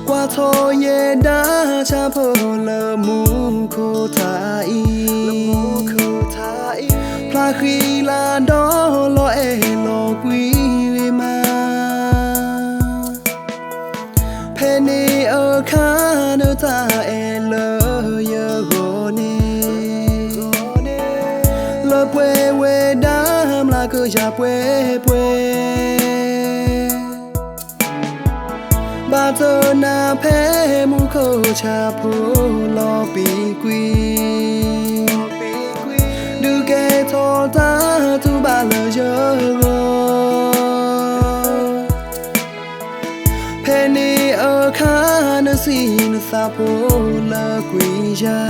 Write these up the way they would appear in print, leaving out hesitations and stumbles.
qua thôi ye đã cha phô lờ mu khô thái pha khi là đó lo e lo quý mà penny ở khá nơi ta e lỡ giờ gồ nè lỡ quê quê đám là cứ già quê quê ba tơ na phê mu khâu cha phô lo bị quy đưa kê thọ ta thu ba lỡ giờ gồ penny ở khá nơi xin sa phô lỡ quy gia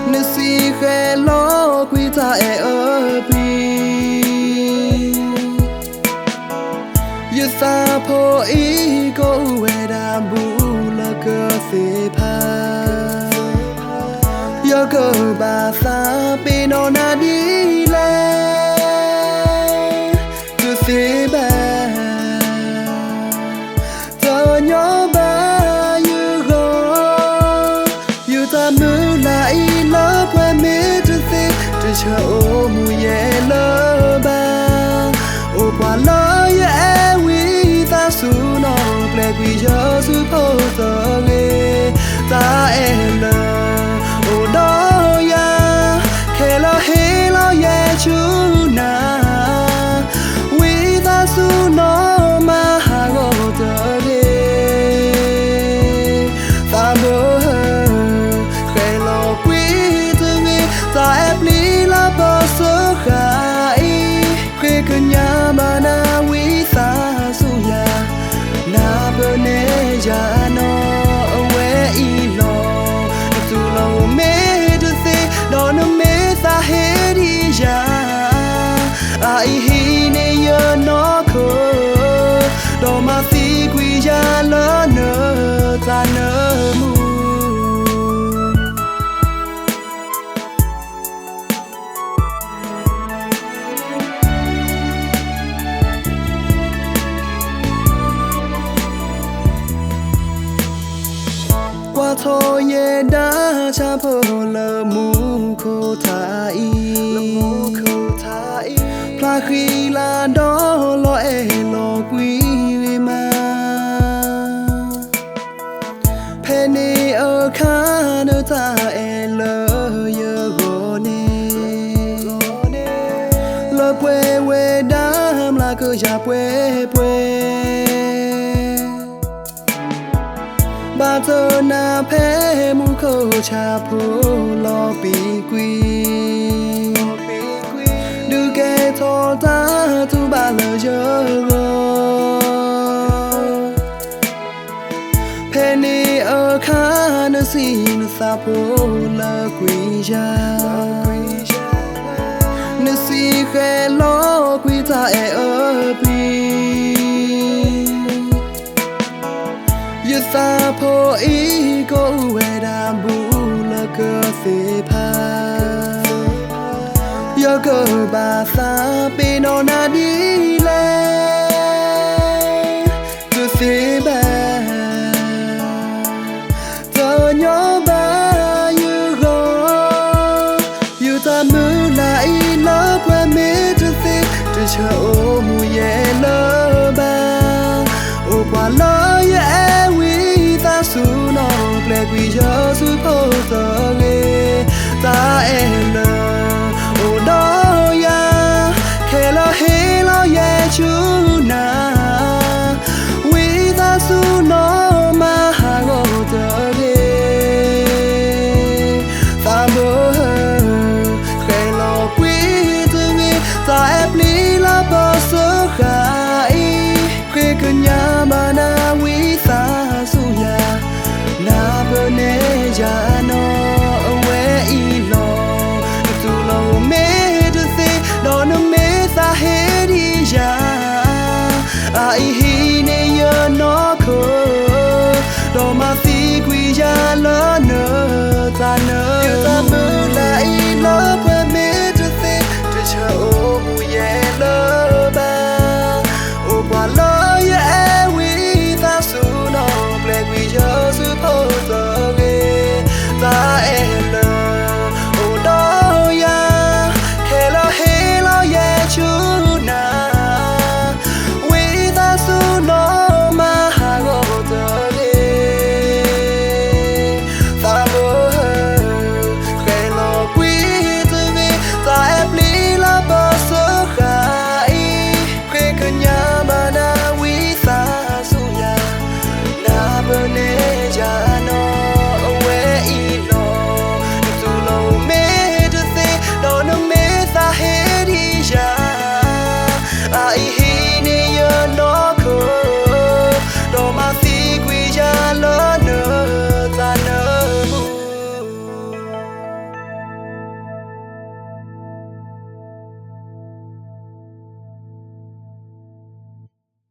nơi si khê lo quy ta e ở bi yêu sa phô ý cô về đàm bù là cơ phê pa yêu cơ bà sa bên nó na đi lên cứ phê bà thơ nhỏ bà yêu gò yêu ta mưa lại lỡ quên mê từ phê từ chờ ô mùa nhẹ lỡ bà ô qua lỡ ye quý ta su nó ple quý giờ su phô tơ nghe ta em lỡ ô đó ya khe lo he lo ye chú na quý ta su nó mà hà ngô tơ nghe ta mơ khe lo quý tơ nghe ta ép lý la bơ sơ khai khe cơ nhà mà na quý ta su ya na bơ nê ya no away i lo tu lo mê tu se đó nó mê ta hết đi ya ai hi nê yơ nó khô đó mà phi quý ya lỡ nơ ta nơ mu qua thôi ye đã cha phô lờ mu khô thái pha khi là đó lo e lo quý mà penny ở khá nơi ta e lỡ giờ gồ nè lỡ quê quê đám là cứ già quê quê ba tơ na phê mu khâu cha phô lo bị quy đưa kê thọ ta thu ba lỡ giờ gồ penny ở khá nơi xin sa phô lỡ quý gia nơi si khê lo quý ta e ở bi yêu sa phô ý cô về đàm bù là cơ phê pa yêu cơ bà sa bên nó na đi lên cứ phê bà thơ nhỏ bà yêu gò yêu ta mưa lại lỡ quên mê từ phê từ chờ ô mùa nhẹ lỡ bà ô qua lỡ ye quý ta su nó ple quý giờ su phô tơ nghe ta em lỡ